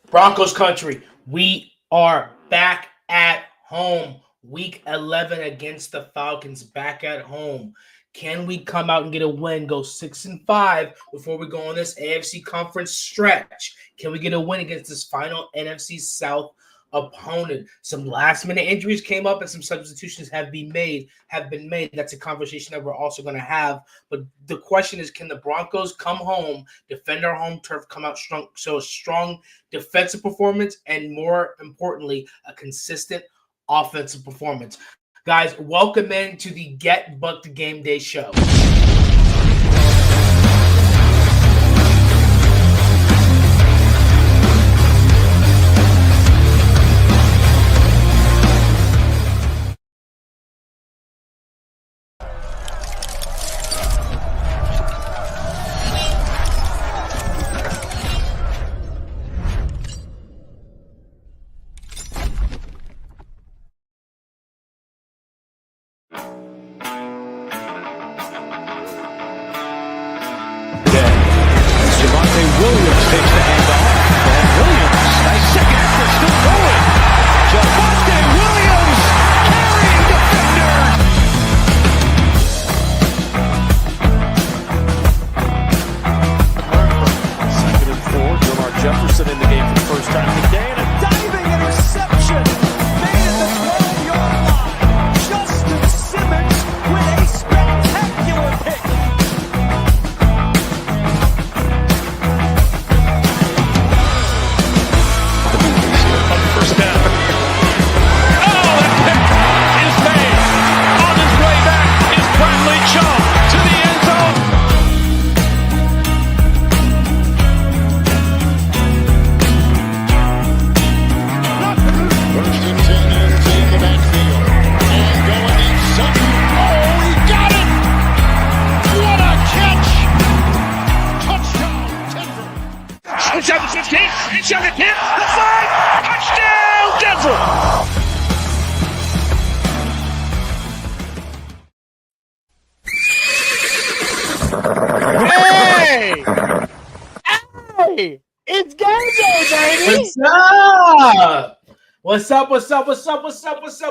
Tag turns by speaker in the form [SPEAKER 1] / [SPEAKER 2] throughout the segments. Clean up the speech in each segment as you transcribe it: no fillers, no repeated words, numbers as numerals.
[SPEAKER 1] Broncos Country, we are back at home. Week 11 against the Falcons, back at home. Can we come out and get a win, go 6-5 before we go on this AFC conference stretch? Can we get a win against this final NFC South opponent? Some last-minute injuries came up and some substitutions have been made. That's a conversation that we're also going to have. But the question is, can the Broncos come home, defend our home turf, come out strong, so a strong defensive performance, and more importantly, a consistent offensive performance? Guys, welcome in to the Get Bucked Game Day Show.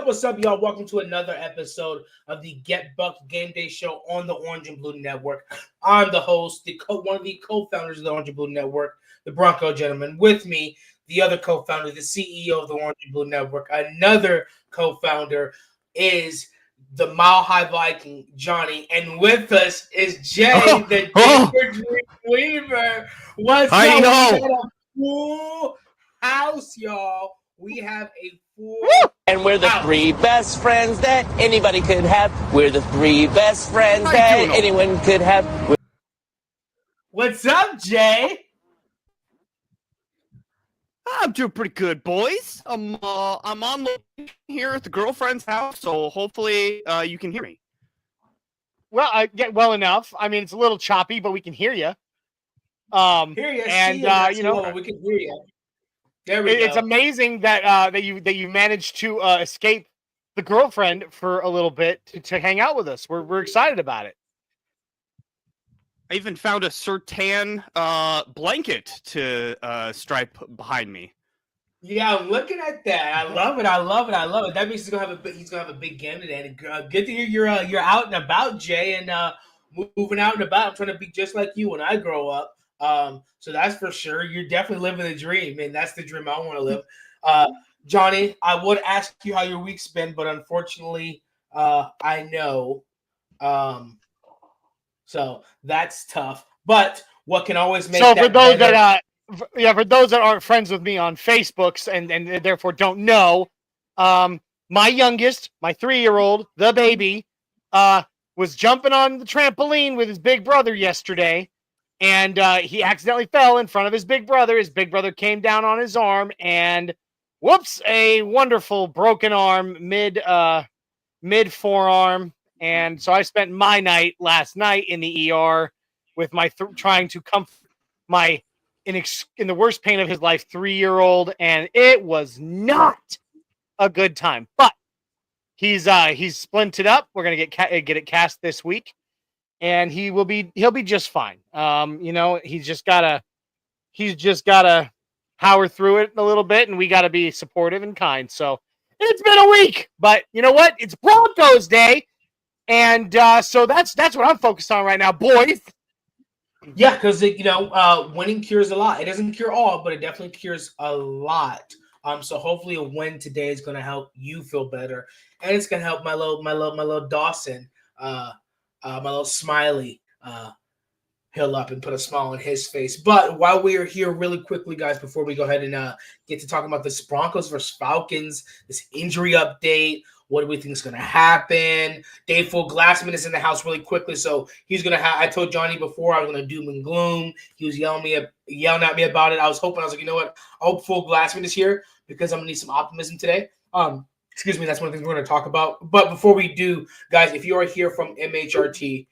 [SPEAKER 1] What's up, y'all? Welcome to another episode of the Get Bucked Game Day Show on the Orange and Blue Network. I'm the host, one of the co-founders of the Orange and Blue Network, the Bronco Gentleman. With me, the other co-founder, the CEO of the Orange and Blue Network. Another co-founder is the Mile High Viking, Johnny. And with us is Jay, the Denver Weaver. What's up? We got a full house, y'all. We have a full
[SPEAKER 2] and we're the three best friends that anybody could have. We're the three best friends that anyone could have.
[SPEAKER 1] What's up, Jay?
[SPEAKER 3] I'm doing pretty good, boys. I'm on the here at the girlfriend's house, so hopefully you can hear me.
[SPEAKER 4] Well, I get well enough. I mean, it's a little choppy, but we can hear you.
[SPEAKER 1] Hear you,
[SPEAKER 4] and
[SPEAKER 1] we can hear you. There we go.
[SPEAKER 4] It's amazing that you managed to escape the girlfriend for a little bit to hang out with us. We're excited about it.
[SPEAKER 3] I even found a Sertan blanket to stripe behind me.
[SPEAKER 1] Yeah, I'm looking at that. I love it. That means he's gonna have a big game today. And, good to hear you're out and about, Jay, and moving out and about. I'm trying to be just like you when I grow up. So that's for sure. You're definitely living the dream, and that's the dream I want to live. Johnny, I would ask you how your week's been, but unfortunately, I know. So that's tough. But what can always make
[SPEAKER 4] so
[SPEAKER 1] that
[SPEAKER 4] for those
[SPEAKER 1] better?
[SPEAKER 4] for those that aren't friends with me on Facebooks and therefore don't know, my youngest, my 3-year-old, the baby, was jumping on the trampoline with his big brother yesterday. And he accidentally fell in front of his big brother. His big brother came down on his arm, and whoops, a wonderful broken arm mid forearm. And so I spent my night last night in the ER with my trying to comfort my in the worst pain of his life 3-year-old, and it was not a good time. But he's splinted up. We're gonna get it cast this week. And he'll be just fine. He's just gotta power through it a little bit, and we got to be supportive and kind. So it's been a week, but you know what? It's Broncos Day, and so that's what I'm focused on right now, boys.
[SPEAKER 1] Yeah, because winning cures a lot. It doesn't cure all, but it definitely cures a lot. So hopefully a win today is going to help you feel better, and it's going to help my little Dawson, my little Smiley, heal up and put a smile on his face. But while we are here, really quickly, guys, before we go ahead and get to talking about this Broncos versus Falcons, this injury update, what do we think is going to happen? Dave Full Glassman is in the house really quickly, so he's going to have. I told Johnny before I was going to doom and gloom. He was yelling at me about it. I was hoping. I was like, you know what? I hope Full Glassman is here because I'm going to need some optimism today. Excuse me. That's one of the things we're going to talk about. But before we do, guys, if you are here from MHRT,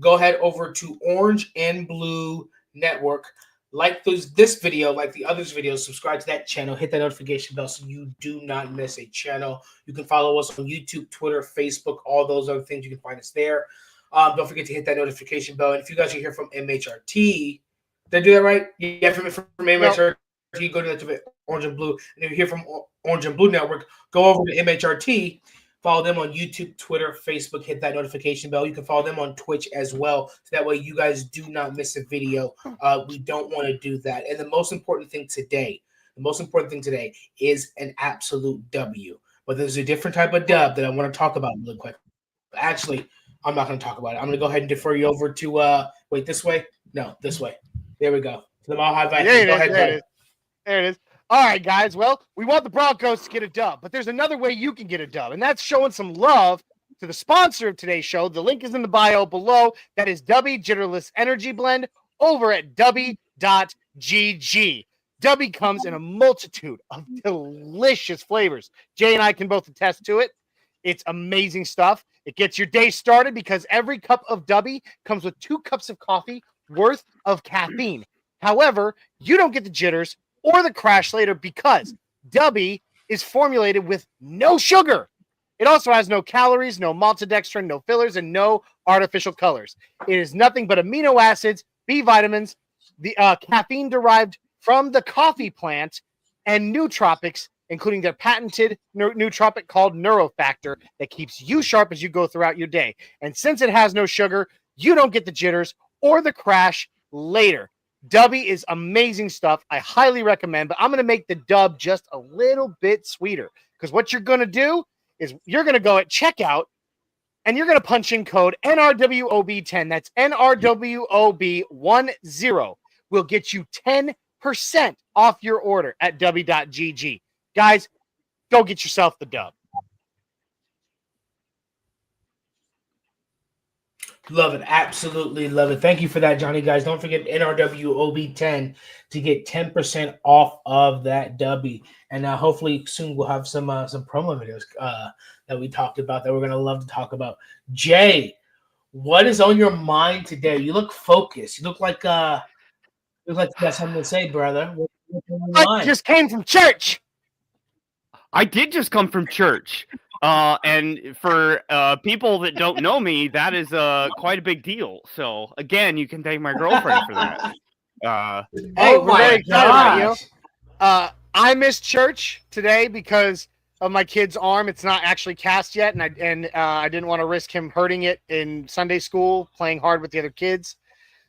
[SPEAKER 1] go ahead over to Orange and Blue Network. Like this video, like the others videos, subscribe to that channel, hit that notification bell so you do not miss a channel. You can follow us on YouTube, Twitter, Facebook, all those other things. You can find us there. Don't forget to hit that notification bell. And if you guys are here from MHRT, did I do that right? Yeah, from MHRT, go to that Orange and Blue. And if you're here from Orange and Blue Network, go over to MHRT. Follow them on YouTube, Twitter, Facebook. Hit that notification bell. You can follow them on Twitch as well. So that way you guys do not miss a video. We don't want to do that. And the most important thing today is an absolute W. But there's a different type of dub that I want to talk about really quick. Actually, I'm not going to talk about it. I'm going to go ahead and defer you over to wait, this way? No, this way. There we go. To the Mile High Vikings.
[SPEAKER 4] There it is. All right, guys. Well, we want the Broncos to get a dub, but there's another way you can get a dub, and that's showing some love to the sponsor of today's show. The link is in the bio below. That is Dubby Jitterless Energy Blend over at Dubby.gg. Dubby comes in a multitude of delicious flavors. Jay and I can both attest to it. It's amazing stuff. It gets your day started because every cup of Dubby comes with 2 cups of coffee worth of caffeine. However, you don't get the jitters or the crash later because Dubby is formulated with no sugar. It also has no calories, no maltodextrin, no fillers, and no artificial colors. It is nothing but amino acids, B vitamins, the caffeine derived from the coffee plant, and nootropics, including their patented nootropic called Neurofactor that keeps you sharp as you go throughout your day. And since it has no sugar, you don't get the jitters or the crash later. Dubby is amazing stuff. I highly recommend, but I'm going to make the dub just a little bit sweeter because what you're going to do is you're going to go at checkout and you're going to punch in code NRWOB10. That's NRWOB10. Will get you 10% off your order at Dubby.gg. Guys, go get yourself the dub.
[SPEAKER 1] Love it. Absolutely love it. Thank you for that, Johnny. Guys, don't forget NRWOB10 to get 10% off of that Dubby. And hopefully soon we'll have some promo videos that we talked about that we're going to love to talk about. Jay, what is on your mind today? You look focused. You look like you got something to say, brother.
[SPEAKER 4] I just came from church.
[SPEAKER 3] I did just come from church. And for people that don't know me, that is quite a big deal. So again, you can thank my girlfriend for that.
[SPEAKER 4] Hey, we're very excited about you. I missed church today because of my kid's arm. It's not actually cast yet, and I didn't want to risk him hurting it in Sunday school playing hard with the other kids.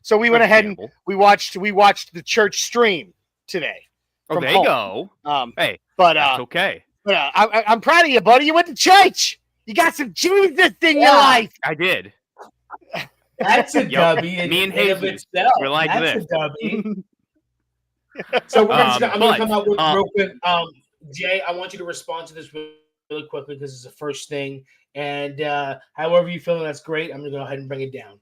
[SPEAKER 4] So we went ahead and we watched the church stream today.
[SPEAKER 3] Oh, there you go. Hey,
[SPEAKER 4] but
[SPEAKER 3] that's okay.
[SPEAKER 4] I'm proud of you, buddy. You went to church. You got some Jesus in your life.
[SPEAKER 3] I did.
[SPEAKER 1] That's a Dubby.
[SPEAKER 3] Me and Jesus, we're like
[SPEAKER 1] That's
[SPEAKER 3] this.
[SPEAKER 1] A Dubby. So I'm going to come out with real quick. Jay, I want you to respond to this really quickly because it's the first thing. And however you feel, that's great. I'm going to go ahead and bring it down.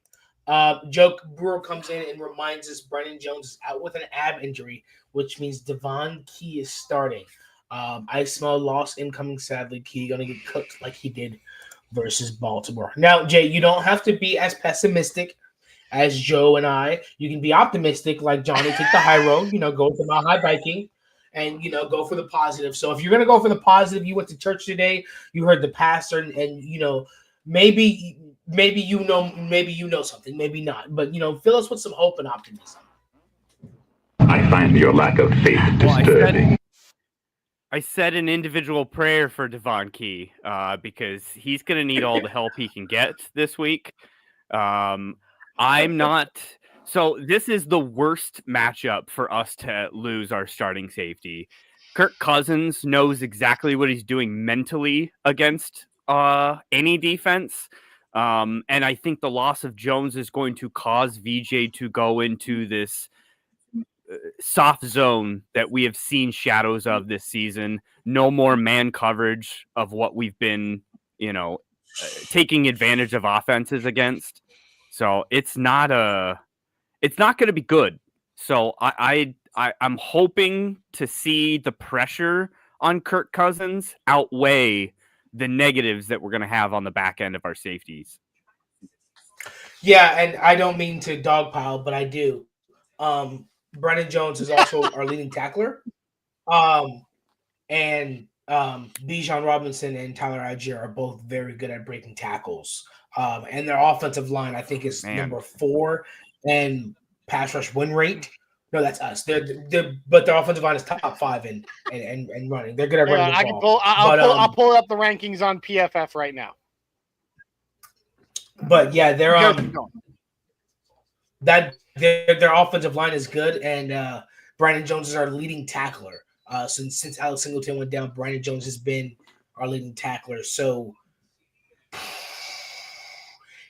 [SPEAKER 1] Joke Brewer comes in and reminds us Brennan Jones is out with an ab injury, which means Devon Key is starting. I smell loss incoming, sadly. Key going to get cooked like he did versus Baltimore. Now, Jay, you don't have to be as pessimistic as Joe and I. You can be optimistic like Johnny. Take the high road, go with the Mile High Biking and, go for the positive. So if you're going to go for the positive, you went to church today, you heard the pastor and maybe you know something, maybe not. But, fill us with some hope and optimism.
[SPEAKER 5] I find your lack of faith disturbing.
[SPEAKER 3] I said an individual prayer for Devon Key because he's going to need all the help he can get this week. I'm not. So this is the worst matchup for us to lose our starting safety. Kirk Cousins knows exactly what he's doing mentally against any defense. And I think the loss of Jones is going to cause VJ to go into this soft zone that we have seen shadows of this season. No more man coverage of what we've been, taking advantage of offenses against. So it's not going to be good. So I'm hoping to see the pressure on Kirk Cousins outweigh the negatives that we're going to have on the back end of our safeties.
[SPEAKER 1] Yeah, and I don't mean to dogpile, but I do. Brennan Jones is also our leading tackler. And Bijan Robinson and Tyler Algier are both very good at breaking tackles. And their offensive line, I think, is number 4 in pass rush win rate. No, that's us. But their offensive line is top 5 in running. They're good at running the ball.
[SPEAKER 4] I'll pull up the rankings on PFF right now.
[SPEAKER 1] But yeah, their offensive line is good, and Brandon Jones is our leading tackler. Since Alex Singleton went down, Brandon Jones has been our leading tackler. So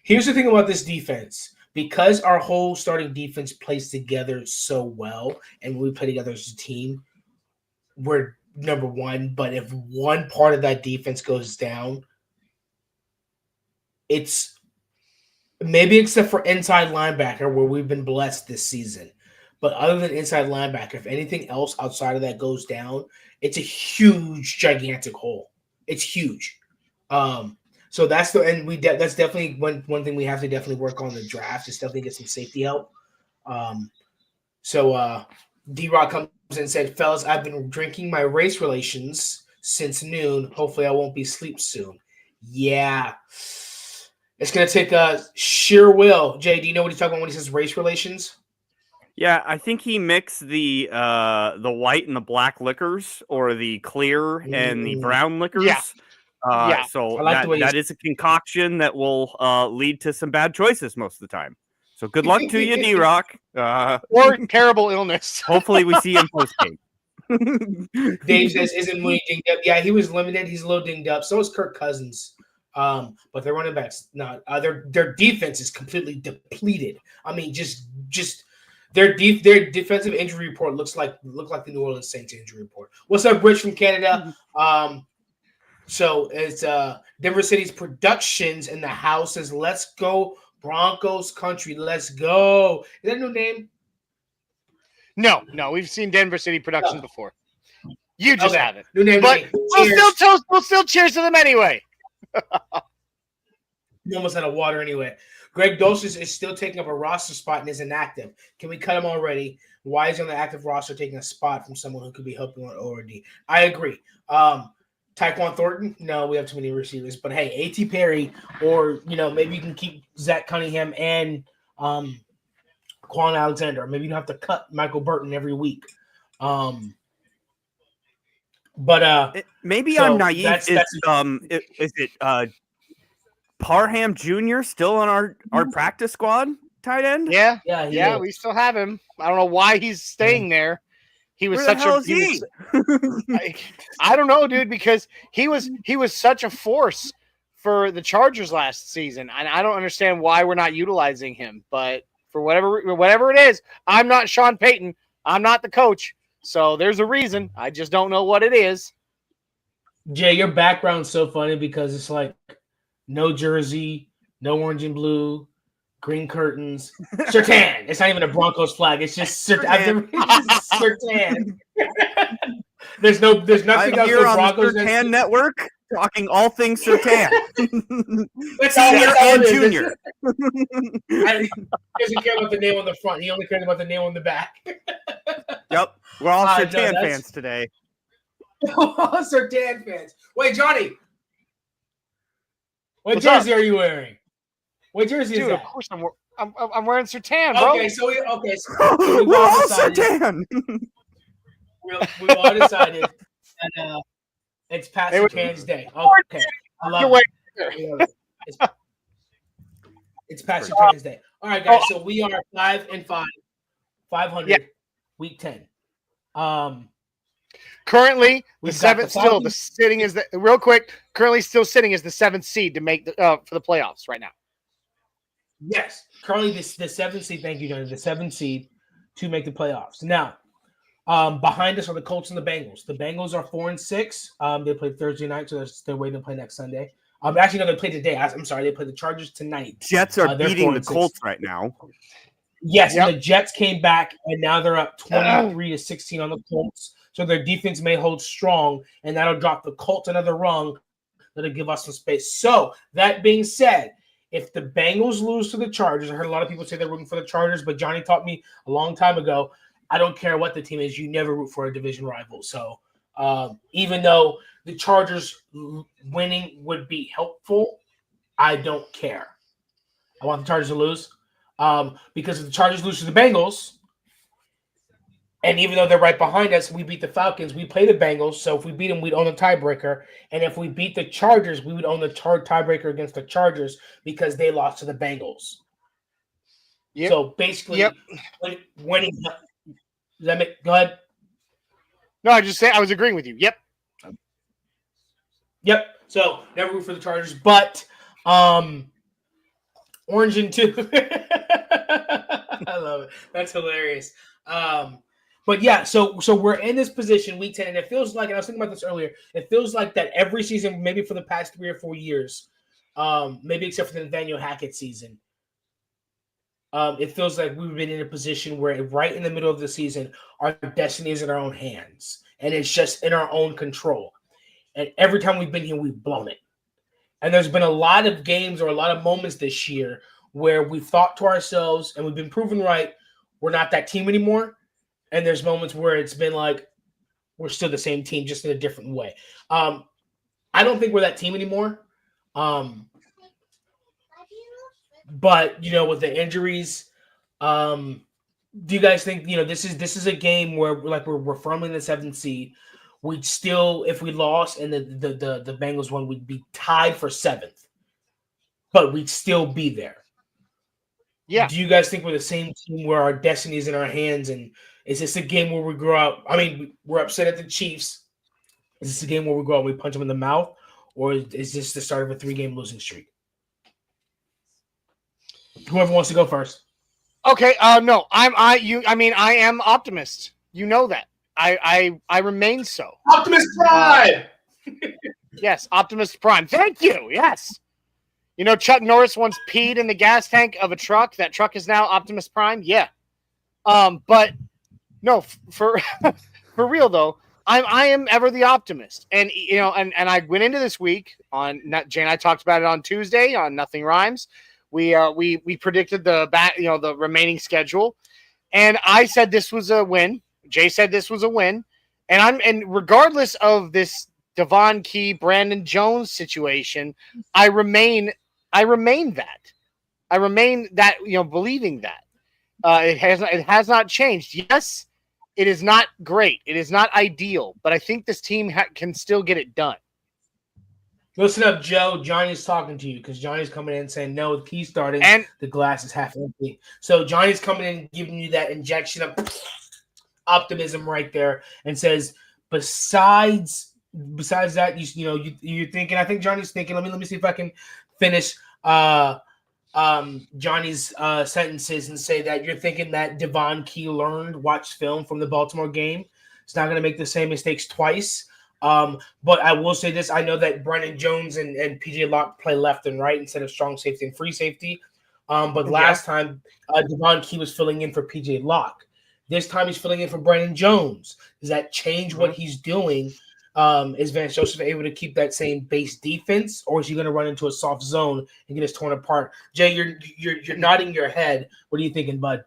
[SPEAKER 1] here's the thing about this defense. Because our whole starting defense plays together so well, and we play together as a team, we're number 1. But if one part of that defense goes down, it's maybe except for inside linebacker, where we've been blessed this season. But other than inside linebacker, if anything else outside of that goes down, it's a huge, gigantic hole. It's huge. So that's that's definitely one thing we have to definitely work on the draft is definitely get some safety help. So D-Rock comes in and said, fellas, I've been drinking my race relations since noon. Hopefully I won't be asleep soon. Yeah. It's going to take a sheer will. Jay, do you know what he's talking about when he says race relations?
[SPEAKER 3] Yeah, I think he mixed the white and the black liquors, or the clear and the brown liquors.
[SPEAKER 4] Yeah.
[SPEAKER 3] So that is a concoction that will lead to some bad choices most of the time. So good luck to you, D-Rock.
[SPEAKER 4] Or terrible illness.
[SPEAKER 3] Hopefully we see him post-game.
[SPEAKER 1] Dave says, isn't Mooney dinged up? Yeah, he was limited. He's a little dinged up. So is Kirk Cousins. But their running backs, not their defense is completely depleted. I mean, just their defensive injury report look like the New Orleans Saints injury report. What's up, Rich from Canada? So it's Denver City's Productions in the house says, let's go Broncos Country. Let's go. Is that a new name?
[SPEAKER 4] No, we've seen Denver City Productions before. You just haven't.
[SPEAKER 1] New name,
[SPEAKER 4] but we'll still cheers to them anyway.
[SPEAKER 1] You almost had a water anyway. Greg Dulcich is still taking up a roster spot and is inactive. Can we cut him already? Why is he on the active roster taking a spot from someone who could be helping on ORD? I agree. Tyquan Thornton? No, we have too many receivers. But hey, A.T. Perry, or maybe you can keep Zach Cunningham and Quan Alexander. Maybe you don't have to cut Michael Burton every week.
[SPEAKER 3] Maybe I'm naive. Is it Parham Jr. still on our practice squad tight end?
[SPEAKER 4] Yeah, we still have him. I don't know why he's staying there. He was I don't know, dude, because he was such a force for the Chargers last season, and I don't understand why we're not utilizing him. But for whatever it is, I'm not Sean Payton. I'm not the coach. So there's a reason. I just don't know what it is.
[SPEAKER 1] Jay, your background's so funny because it's like no jersey, no orange and blue, green curtains, Sertan. It's not even a Broncos flag. It's just Sertan. There's nothing else.
[SPEAKER 3] Here on the Sertan Network, talking all things Sertan.
[SPEAKER 1] Senior
[SPEAKER 3] and junior.
[SPEAKER 1] He doesn't care about the name on the front. He only cares about the name on the back.
[SPEAKER 3] Yep, we're all Sertan fans today.
[SPEAKER 1] Sertan fans. Wait, Johnny. What jersey are you wearing? What jersey is that?
[SPEAKER 4] Of course I'm wearing Sertan, bro.
[SPEAKER 1] So we've all decided.
[SPEAKER 3] Sertan!
[SPEAKER 1] We've all decided that it's Pastor Tan's day. Okay, I love it. It's Pastor Tan's day. All right, guys. So we are 5-5, 500, week 10.
[SPEAKER 4] Currently, the seventh still the sitting is the real quick. Currently, still sitting is the 7th seed to make the for the playoffs right now.
[SPEAKER 1] Yes, currently the 7th seed. Thank you, Johnny. The 7th seed to make the playoffs. Now, behind us are the Colts and the Bengals. The Bengals are 4-6. They play Thursday night, so they're waiting to play next Sunday. Actually, no, they play today. I'm sorry, they play the Chargers tonight.
[SPEAKER 3] Jets are beating the Colts right now.
[SPEAKER 1] Yes, and the Jets came back, and now they're up 23-16 on the Colts. So their defense may hold strong, and that'll drop the Colts another rung. That'll give us some space. So that being said, if the Bengals lose to the Chargers, I heard a lot of people say they're rooting for the Chargers, but Johnny taught me a long time ago, I don't care what the team is, you never root for a division rival. So even though the Chargers winning would be helpful, I don't care. I want the Chargers to lose because if the Chargers lose to the Bengals, and even though they're right behind us, we beat the Falcons, we play the Bengals. So if we beat them, we'd own the tiebreaker. And if we beat the Chargers, we would own the tiebreaker against the Chargers because they lost to the Bengals. Yep. So basically, winning. Does that make? Go ahead.
[SPEAKER 4] No, I was agreeing with you.
[SPEAKER 1] Yep. So never root for the Chargers, but orange and 2. I love it. That's hilarious. But yeah, so we're in this position week 10, and it feels like, and I was thinking about this earlier, it feels like that every season, maybe for the past 3 or 4 years, maybe except for the Nathaniel Hackett season, it feels like we've been in a position where right in the middle of the season, our destiny is in our own hands, and it's just in our own control. And every time we've been here, we've blown it. And there's been a lot of games or a lot of moments this year where we've thought to ourselves, and we've been proven right, we're not that team anymore. And there's moments where it's been like, we're still the same team, just in a different way. I don't think we're that team anymore. But, with the injuries, do you guys think, this is a game where we're firmly in the 7th seed. We'd still, if we lost and the Bengals won, we'd be tied for 7th. But we'd still be there. Yeah. Do you guys think we're the same team where our destiny is in our hands? And is this a game where we grow up? I mean, we're upset at the Chiefs. Is this a game where we go out and we punch them in the mouth? Or is this the start of a 3-game losing streak? Whoever wants to go first.
[SPEAKER 4] Okay. No, I am optimist. You know that. I remain so.
[SPEAKER 1] Optimist Prime.
[SPEAKER 4] Yes, Optimist Prime. Thank you. Yes. Chuck Norris once peed in the gas tank of a truck. That truck is now Optimus Prime. Yeah. But no, for real though, I am ever the optimist. And and I went into this week on Jay and I talked about it on Tuesday on Nothing Rhymes. We predicted the remaining schedule, and I said this was a win. Jay said this was a win, and regardless of this Devon Key, Brandon Jones situation, I remain that. I remain that, believing that. It has not changed. Yes, it is not great. It is not ideal, but I think this team can still get it done.
[SPEAKER 1] Listen up, Joe. Johnny's talking to you because Johnny's coming in saying, no, the key's starting, and the glass is half empty. So Johnny's coming in giving you that injection of optimism right there and says, besides that, you're thinking, I think Johnny's thinking, let me see if I can finish Johnny's sentences and say that you're thinking that Devon Key watched film from the Baltimore game. It's not going to make the same mistakes twice. But I will say this. I know that Brandon Jones and PJ Locke play left and right instead of strong safety and free safety. But last time Devon Key was filling in for PJ Locke. This time he's filling in for Brandon Jones. Does that change what he's doing? Is Vance Joseph able to keep that same base defense, or is he going to run into a soft zone and get us torn apart? Jay, you're nodding your head. What are you thinking, bud?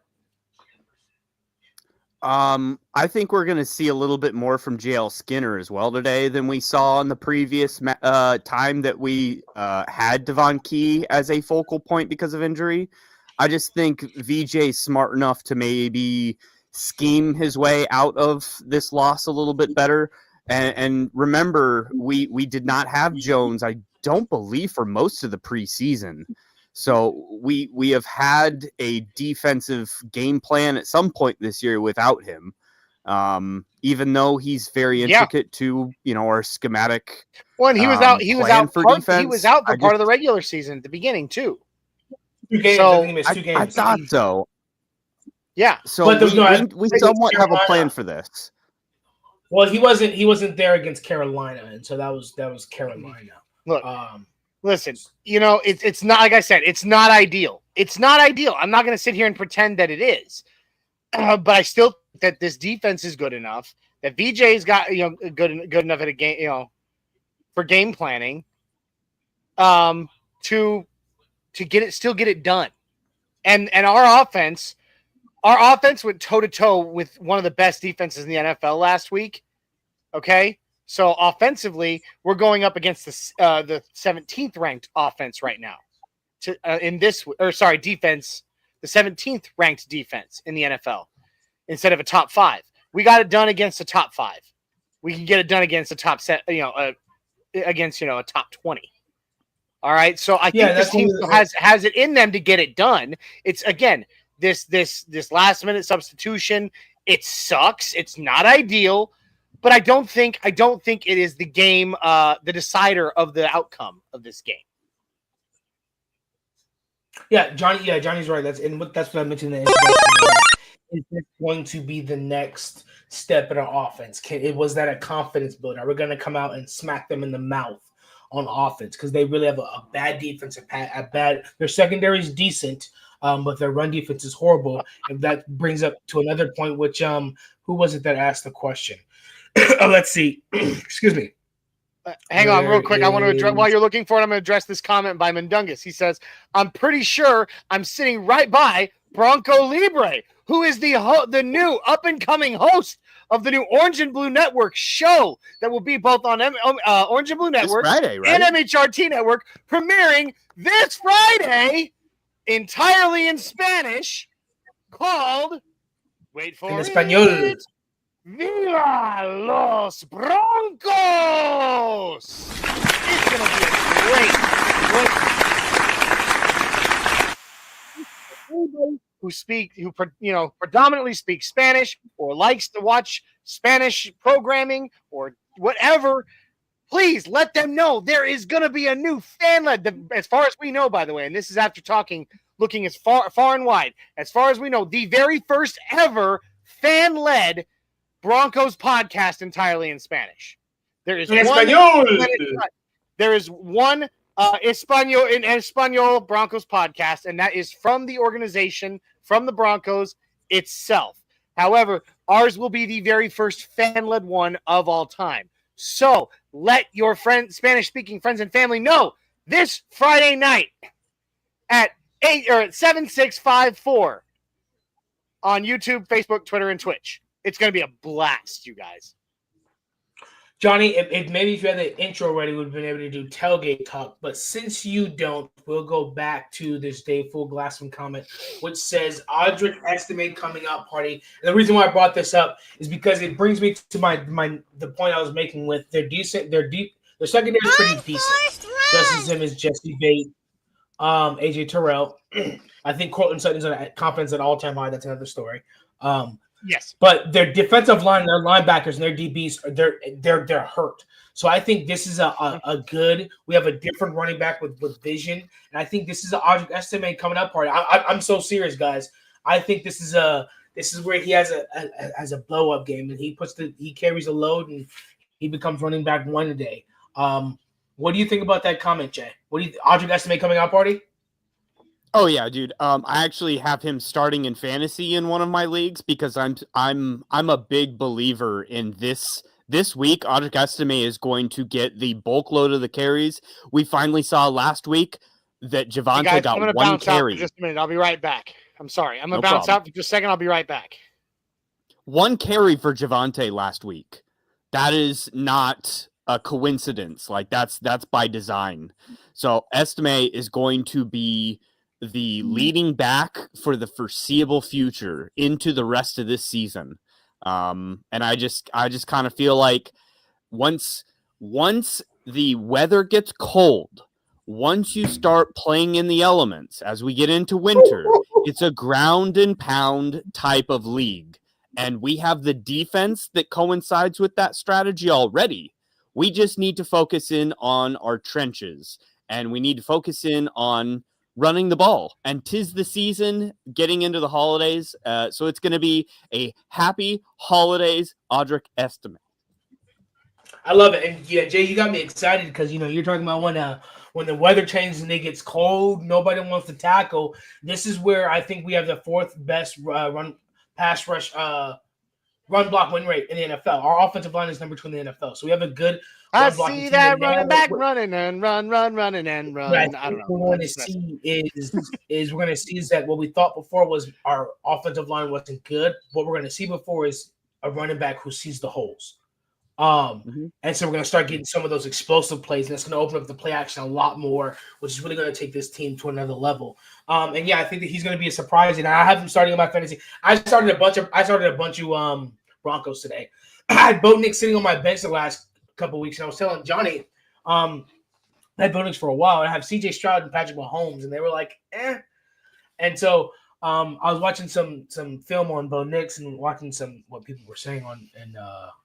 [SPEAKER 3] I think we're going to see a little bit more from JL Skinner as well today than we saw in the previous time that we had Devon Key as a focal point because of injury. I just think VJ's smart enough to maybe scheme his way out of this loss a little bit better. And remember, we did not have Jones, I don't believe, for most of the preseason. So we have had a defensive game plan at some point this year without him. Even though he's very intricate to, our schematic.
[SPEAKER 4] Well, and he was out. He was out
[SPEAKER 3] for
[SPEAKER 4] part.
[SPEAKER 3] defense.
[SPEAKER 4] He was out for part of the regular season at the beginning too.
[SPEAKER 1] 2 games.
[SPEAKER 4] So,
[SPEAKER 1] I think he missed 2 games.
[SPEAKER 3] I thought so.
[SPEAKER 4] Yeah.
[SPEAKER 3] So
[SPEAKER 1] But
[SPEAKER 3] we somewhat have a plan for this.
[SPEAKER 1] Well, he wasn't there against Carolina, and so that was Carolina.
[SPEAKER 4] Look, listen, it's not, like I said, it's not ideal. It's not ideal. I'm not going to sit here and pretend that it is, but I still think that this defense is good enough, that VJ's got good enough at a game, for game planning, to get it done, and our offense went toe to toe with one of the best defenses in the NFL last week. Okay. So offensively, we're going up against the 17th ranked offense right now. Defense, the 17th ranked defense in the NFL instead of a top 5. We got it done against a top 5. We can get it done against a top set, against a top 20. All right. So I think this team has it in them to get it done. It's again this last minute substitution. It sucks. It's not ideal. But I don't think it is the game, the decider of the outcome of this game.
[SPEAKER 1] Yeah, Johnny's right. That's what I mentioned in the introduction. Is this going to be the next step in our offense? Was that a confidence builder? Are we going to come out and smack them in the mouth on offense? Because they really have a bad defense. Their secondary is decent, but their run defense is horrible. And that brings up to another point, which who was it that asked the question? Let's see. Excuse me.
[SPEAKER 4] Hang on real quick. I want to address, while you're looking for it, I'm going to address this comment by Mundungus. He says, I'm pretty sure I'm sitting right by Bronco Libre, who is the new up-and-coming host of the new Orange and Blue Network show that will be both on Orange and Blue Network
[SPEAKER 3] Friday, right?
[SPEAKER 4] and MHRT Network, premiering this Friday entirely in Spanish, called, wait for
[SPEAKER 1] in Espanol.
[SPEAKER 4] Viva los Broncos! It's going to be a great who predominantly speaks Spanish or likes to watch Spanish programming or whatever. Please let them know there is going to be a new fan-led, as far as we know, by the way, and this is after looking as far and wide, as far as we know, the very first ever fan-led Broncos podcast entirely in Spanish. There is one Espanol Broncos podcast, and that is from the organization, from the Broncos itself. However, ours will be the very first fan-led one of all time. So let your Spanish-speaking friends and family know this Friday night at 7654 on YouTube, Facebook, Twitter, and Twitch. It's going to be a blast, you guys.
[SPEAKER 1] Johnny, if maybe if you had the intro already, we would have been able to do tailgate talk. But since you don't, we'll go back to this Dave Full Glassman comment, which says Audric estimate coming out party. And the reason why I brought this up is because it brings me to the point I was making with they're decent, they're deep, their secondary is pretty decent. Justin Simmons, Jesse Bates, AJ Terrell. I think Cortland Sutton's on confidence at all-time high. That's another story.
[SPEAKER 4] Yes,
[SPEAKER 1] but their defensive line, their linebackers, and their DBs, they're hurt. So I think this is a good. We have a different running back with vision, and I think this is an Audric estimate coming up party. I'm so serious, guys. I think this is where he has a blow up game, and he carries a load, and he becomes running back one a day. What do you think about that comment, Jay? What do you Audric estimate coming out party?
[SPEAKER 3] Oh yeah, dude. I actually have him starting in fantasy in one of my leagues because I'm a big believer in this week. Audric Estime is going to get the bulk load of the carries. We finally saw last week that Javonte got one bounce carry.
[SPEAKER 4] Out for just a minute. I'll be right back. I'm sorry. I'm gonna bounce out for just a second. I'll be right back.
[SPEAKER 3] One carry for Javonte last week. That is not a coincidence. Like that's by design. So Estime is going to be the leading back for the foreseeable future into the rest of this season. And I just kind of feel like once the weather gets cold, once you start playing in the elements, as we get into winter, it's a ground and pound type of league. And we have the defense that coincides with that strategy already. We just need to focus in on our trenches, and we need to focus in on running the ball. And 'tis the season getting into the holidays. So it's going to be a happy holidays, Audric estimate.
[SPEAKER 1] I love it. And yeah, Jay, you got me excited because, you're talking about when the weather changes and it gets cold, nobody wants to tackle. This is where I think we have the fourth best run block win rate in the NFL. Our offensive line is number 2 in the NFL. So we have a good
[SPEAKER 4] I see that running back running and running and run.
[SPEAKER 1] I don't know. What we're going to see is we're going to see is that what we thought before was our offensive line wasn't good. What we're going to see before is a running back who sees the holes. And so we're going to start getting some of those explosive plays, and it's going to open up the play action a lot more, which is really going to take this team to another level. And yeah, I think that he's going to be a surprise. And I have him starting in my fantasy. I started a bunch of Broncos today. I had Bo Nix sitting on my bench the last couple of weeks, and I was telling Johnny, I had Bo Nix for a while, and I have C.J. Stroud and Patrick Mahomes, and they were like, eh. And so I was watching some film on Bo Nix and watching what people were saying and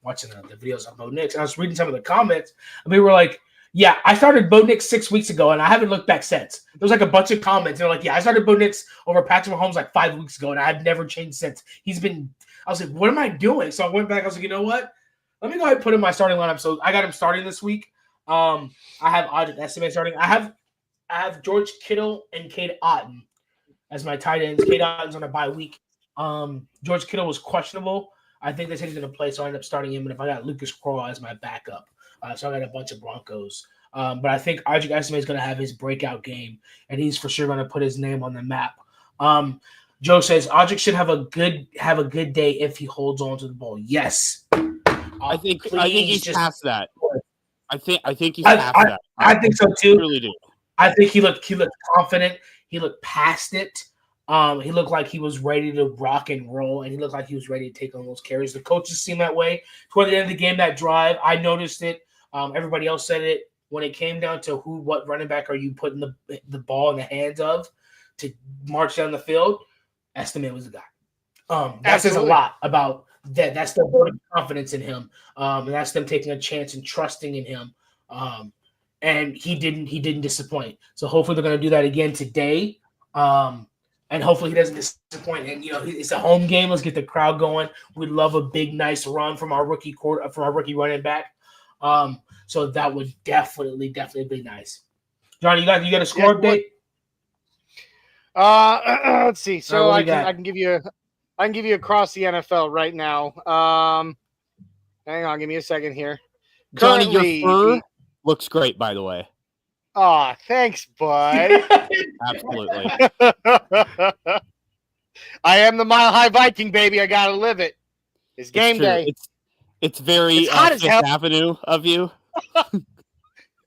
[SPEAKER 1] watching the videos on Bo Nix. And I was reading some of the comments, and we were like, yeah, I started Bo Nix 6 weeks ago, and I haven't looked back since. There was like a bunch of comments. They're like, yeah, I started Bo Nix over Patrick Mahomes like 5 weeks ago, and I've never changed since. I was like, what am I doing? So I went back. I was like, you know what? Let me go ahead and put in my starting lineup. So I got him starting this week. I have Audric estimate starting. I have George Kittle and Cade Otton as my tight ends. Cade Otton's on a bye week. George Kittle was questionable. I think they said he's going to play, so I ended up starting him. And if I got Lucas Kroll as my backup, so I got a bunch of Broncos. But I think Audric estimate is going to have his breakout game, and he's for sure going to put his name on the map. Joe says Audric should have a good day if he holds on to the ball. Yes,
[SPEAKER 3] I think he's past that. I think he's past that.
[SPEAKER 1] I think so too.
[SPEAKER 3] I really do.
[SPEAKER 1] I think he looked confident. He looked past it. He looked like he was ready to rock and roll, and he looked like he was ready to take on those carries. The coaches seemed that way. Toward the end of the game, that drive, I noticed it. Everybody else said it. When it came down to what running back are you putting the ball in the hands of to march down the field, Estimate was the guy. That says a lot about that. That's their confidence in him. And that's them taking a chance and trusting in him. And he didn't disappoint. So hopefully they're going to do that again today. And hopefully he doesn't disappoint. And it's a home game. Let's get the crowd going. We'd love a big, nice run from our rookie running back. So that would definitely be nice. Johnny, you got a score update?
[SPEAKER 4] Let's see. So I can give you across the NFL right now. Hang on, give me a second here.
[SPEAKER 3] Johnny, your fur looks great, by the way.
[SPEAKER 4] Oh, thanks, bud.
[SPEAKER 3] Absolutely.
[SPEAKER 4] I am the Mile High Viking, baby. I gotta live it. It's game day.
[SPEAKER 3] It's very Fifth Avenue of you.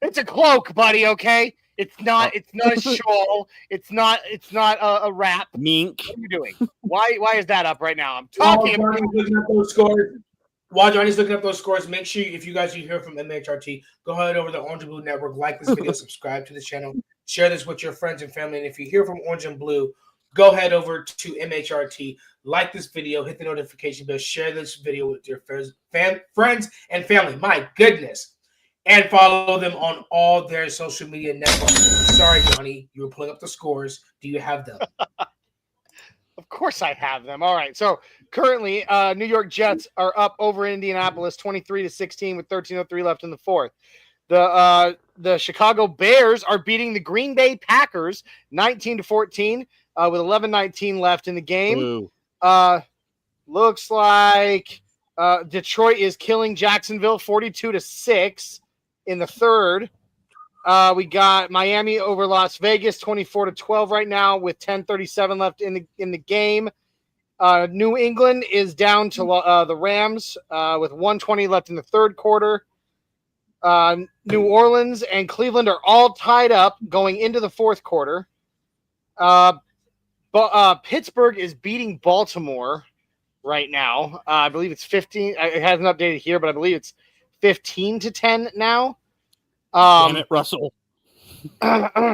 [SPEAKER 4] It's a cloak, buddy. Okay. It's not a shawl. It's not a wrap.
[SPEAKER 3] Mink.
[SPEAKER 4] What are you doing? Why is that up right now? I'm talking
[SPEAKER 1] about looking up those scores. While Johnny's looking up those scores, make sure if you guys are here from MHRT, go ahead over to Orange and Blue Network, like this video, subscribe to this channel, share this with your friends and family. And if you're here from Orange and Blue, go ahead over to MHRT, like this video, hit the notification bell, share this video with your friends and family. My goodness. And follow them on all their social media networks. Sorry, Johnny, you were pulling up the scores. Do you have them?
[SPEAKER 4] Of course I have them. All right. So currently, New York Jets are up over Indianapolis 23-16 with 13:03 left in the fourth. The Chicago Bears are beating the Green Bay Packers 19-14 with 11:19 left in the game. Looks like Detroit is killing Jacksonville 42-6 in the third. We got Miami over Las Vegas 24-12 right now with 10:37 left in the game. New England is down to the Rams with 1:20 left in the third quarter. New Orleans and Cleveland are all tied up going into the fourth quarter. But Pittsburgh is beating Baltimore right now. I believe it's 15. It hasn't updated here, but I believe it's 15-10 now.
[SPEAKER 3] Damn it, Russell.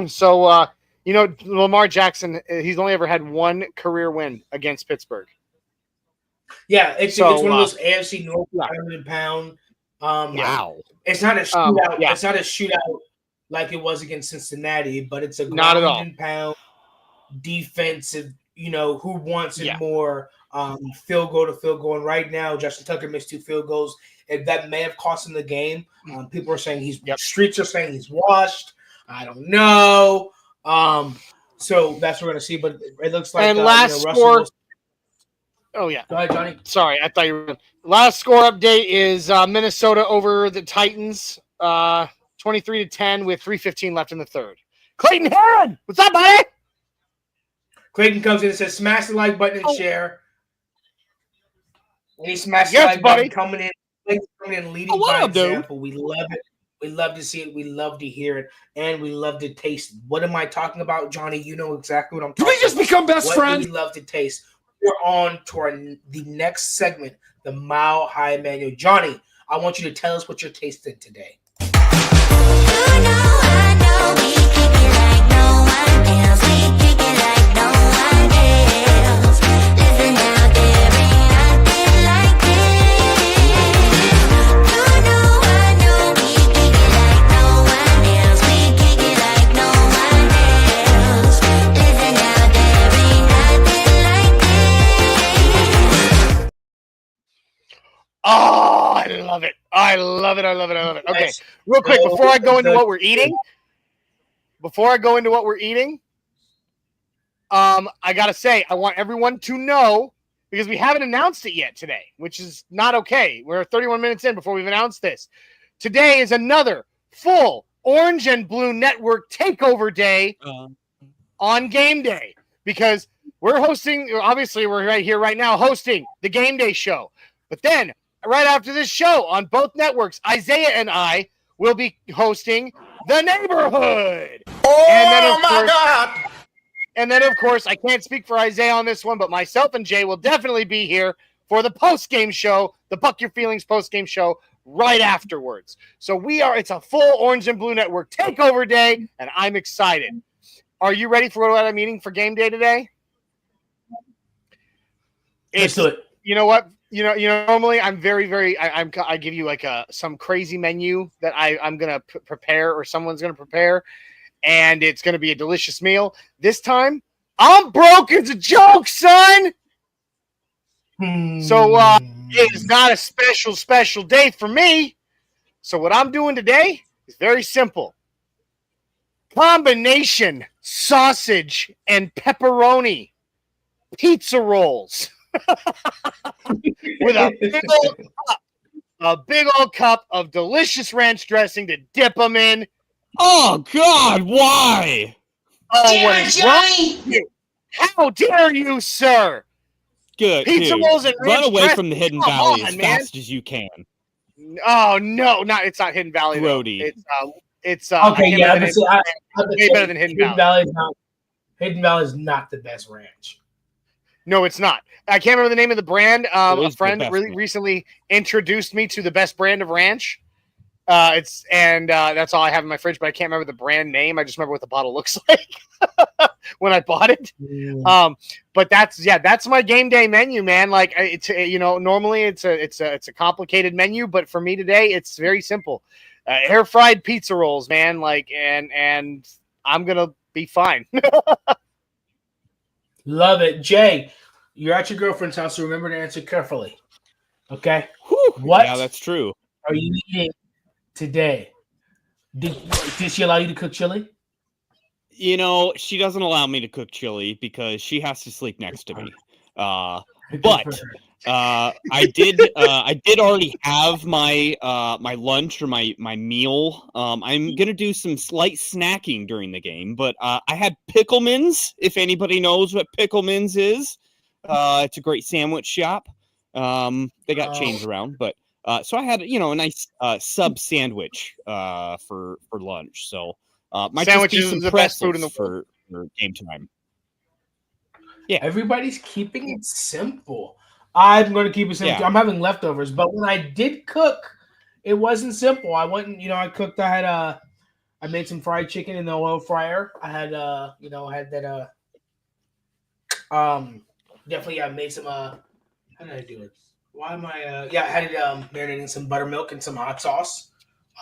[SPEAKER 4] So, Lamar Jackson, he's only ever had one career win against Pittsburgh.
[SPEAKER 1] Yeah, it's one of those AFC North pound.
[SPEAKER 3] Wow.
[SPEAKER 1] It's not a shootout.
[SPEAKER 4] Yeah.
[SPEAKER 1] It's not a shootout like it was against Cincinnati, but it's a
[SPEAKER 4] Not at all.
[SPEAKER 1] ground and pound defensive. Who wants it
[SPEAKER 4] Yeah.
[SPEAKER 1] more? Field goal to field goal. And right now, Justin Tucker missed 2 field goals. If that may have cost him the game, people are saying streets are saying he's washed. I don't know. So that's what we're gonna see. But it looks like
[SPEAKER 4] last score. Oh yeah.
[SPEAKER 1] Go ahead, Johnny.
[SPEAKER 4] Sorry, I thought you were. Last score update is Minnesota over the Titans, 23-10 with 3:15 left in the third. Clayton Heron, what's up, buddy?
[SPEAKER 1] Clayton comes in and says, "Smash the like button and share." And he smashed the like button, coming in, leading by example. We love it. We love to see it. We love to hear it, and we love to taste it. What am I talking about, Johnny? You know exactly what I'm talking about.
[SPEAKER 6] Do we just become best friends?
[SPEAKER 1] We love to taste. We're on to the next segment, the Mile High Menu. Johnny, I want you to tell us what you're tasting today.
[SPEAKER 7] I know, we kick it like no one else. We kick it like no one else. Listen out, there ain't nothing like this. I know, we kick it like no one else. We kick it like no one else. Listen out, there ain't nothing like this.
[SPEAKER 4] Oh, I love it. I love it. Okay, real quick, before I go into what we're eating, I got to say, I want everyone to know, because we haven't announced it yet today, which is not okay. We're 31 minutes in before we've announced this. Today is another full Orange and Blue Network takeover day on game day, because we're hosting, obviously we're right here right now hosting the game day show. But then right after this show on both networks, Isaiah and I will be hosting The Neighborhood. God. And then, of course, I can't speak for Isaiah on this one, but myself and Jay will definitely be here for the post-game show, the Buck Your Feelings post-game show, right afterwards. So it's a full Orange and Blue Network takeover day, and I'm excited. Are you ready for what I'm eating for game day today?
[SPEAKER 1] Let's do it.
[SPEAKER 4] You know what? Normally I'm very, I give you like some crazy menu that I'm going to prepare, or someone's going to prepare, and it's going to be a delicious meal. This time I'm broke. It's a joke, son. So it is not a special day for me. So what I'm doing today is very simple. Combination sausage and pepperoni pizza rolls. With a big old cup of delicious ranch dressing to dip them in.
[SPEAKER 3] Oh God, why?
[SPEAKER 4] Oh, what is wrong with you? How dare you, sir?
[SPEAKER 3] Good.
[SPEAKER 4] Pizza rolls and ranch
[SPEAKER 3] run away
[SPEAKER 4] dressing.
[SPEAKER 3] from the Hidden
[SPEAKER 4] Come
[SPEAKER 3] Valley
[SPEAKER 4] on,
[SPEAKER 3] as
[SPEAKER 4] man.
[SPEAKER 3] fast as you can.
[SPEAKER 4] Oh no, it's not Hidden Valley.
[SPEAKER 3] Grody.
[SPEAKER 4] It's
[SPEAKER 1] okay. Yeah,
[SPEAKER 4] way better than Hidden Valley.
[SPEAKER 1] Hidden Valley is not the best ranch.
[SPEAKER 4] No, it's not. I can't remember the name of the brand. A friend
[SPEAKER 3] brand.
[SPEAKER 4] recently introduced me to the best brand of ranch. That's all I have in my fridge, but I can't remember the brand name. I just remember what the bottle looks like when I bought it. But that's my game day menu, man. Like normally it's a complicated menu, but for me today it's very simple. Air fried pizza rolls, man. Like and I'm gonna be fine.
[SPEAKER 1] Love it. Jay, you're at your girlfriend's house, so remember to answer carefully. Okay? What?
[SPEAKER 3] Yeah, that's true.
[SPEAKER 1] Are you eating today? Did she allow you to cook chili?
[SPEAKER 3] She doesn't allow me to cook chili because she has to sleep next to me. But I did already have my my lunch or my meal. I'm gonna do some slight snacking during the game, but I had Picklemans. If anybody knows what Picklemans is, it's a great sandwich shop. They got changed around, but so I had a nice sub sandwich for lunch. So might just be some
[SPEAKER 4] the best food in the
[SPEAKER 3] for game time.
[SPEAKER 1] Everybody's keeping it simple. I'm going to keep it simple.
[SPEAKER 3] Yeah.
[SPEAKER 1] I'm having leftovers, but when I did cook, it wasn't simple. I went and I cooked. I made some fried chicken in the oil fryer. I had definitely I made some how did I do it? Why am I I had it marinating some buttermilk and some hot sauce.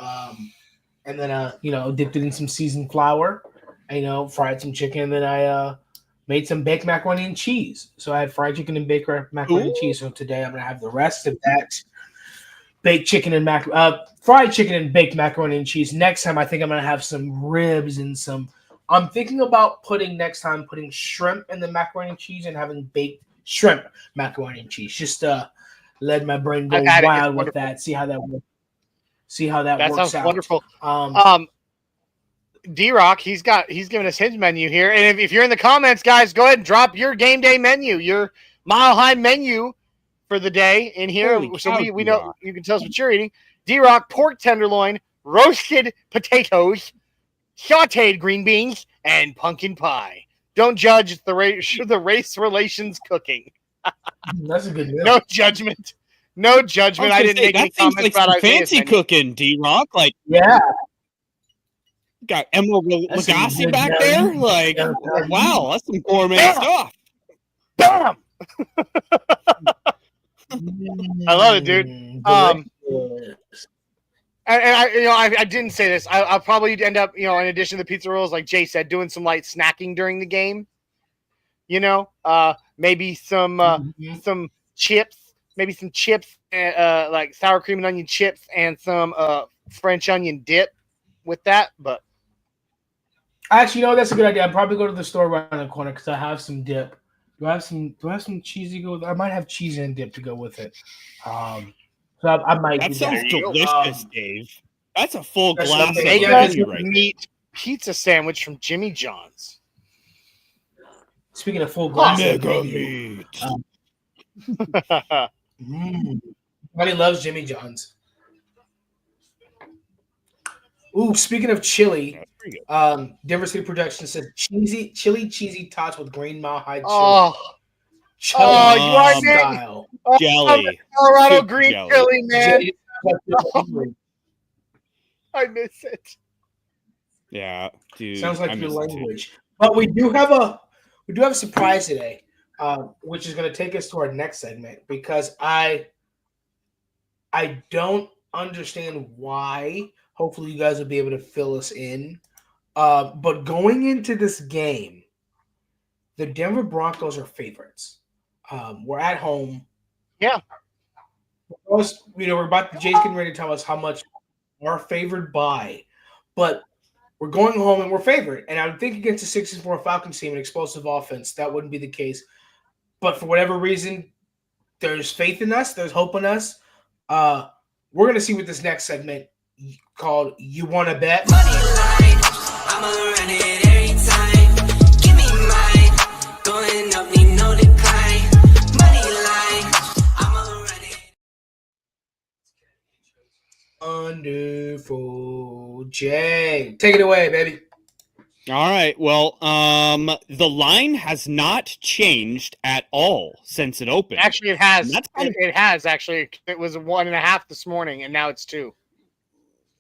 [SPEAKER 1] And then dipped it in some seasoned flour. And, fried some chicken, and then I made some baked macaroni and cheese. So I had fried chicken and baked macaroni and cheese. So today I'm gonna have the rest of that baked chicken and fried chicken and baked macaroni and cheese. Next time I think I'm gonna have some ribs and some. I'm thinking about putting shrimp in the macaroni and cheese and having baked shrimp macaroni and cheese. Just let my brain go wild with that. See how that works. That works
[SPEAKER 4] sounds
[SPEAKER 1] out.
[SPEAKER 4] Wonderful. D-Rock, he's giving us his menu here. And if you're in the comments, guys, go ahead and drop your game day menu, your Mile High menu for the day in here. So we know you can tell us what you're eating. D-Rock, pork tenderloin, roasted potatoes, sauteed green beans, and pumpkin pie. Don't judge the race relations cooking.
[SPEAKER 1] That's a good deal.
[SPEAKER 4] No judgment. No judgment. I didn't make any comments about
[SPEAKER 3] fancy cooking, D-Rock. Like,
[SPEAKER 1] yeah.
[SPEAKER 3] Got Emerald Lagasse back there. Like, wow, that's some gourmet stuff.
[SPEAKER 4] Bam! I love it, dude. And I didn't say this. I'll probably end up, in addition to the pizza rolls, like Jay said, doing some light snacking during the game. Maybe some chips. Maybe some chips, like sour cream and onion chips, and some French onion dip with that. But
[SPEAKER 1] actually, that's a good idea. I'd probably go to the store around the corner because I have some dip. Do I have some cheese to go with? I might have cheese and dip to go with it. So I might.
[SPEAKER 3] That sounds delicious, Dave. That's a full glass of
[SPEAKER 4] meat pizza sandwich from Jimmy John's.
[SPEAKER 1] Speaking of full glass
[SPEAKER 3] of meat.
[SPEAKER 1] Everybody loves Jimmy John's. Ooh, speaking of chili, Denver City Productions says chili cheesy tots with green Mile High chili.
[SPEAKER 4] You are style.
[SPEAKER 3] Jelly.
[SPEAKER 4] Colorado green chili, man. I miss it.
[SPEAKER 3] Yeah, dude.
[SPEAKER 1] Sounds like your language. But we do have a surprise today. Which is going to take us to our next segment because I don't understand why. Hopefully, you guys will be able to fill us in. But going into this game, the Denver Broncos are favorites. We're at home.
[SPEAKER 4] Yeah.
[SPEAKER 1] We're about Jay's getting ready to tell us how much we're favored by, but we're going home and we're favored. And I would think against a 6-4 Falcons team, an explosive offense, that wouldn't be the case. But for whatever reason, there's faith in us. There's hope in us. We're going to see what this next segment called You Wanna Bet?
[SPEAKER 7] Money line, I'ma run it every time. Give me mine, going up, need no decline. Money line, I'ma run it.
[SPEAKER 1] Wonderful. Jay, take it away, baby.
[SPEAKER 3] All right. Well, the line has not changed at all since it opened.
[SPEAKER 4] Actually, it has. It has actually. It was 1.5 this morning, and now it's 2.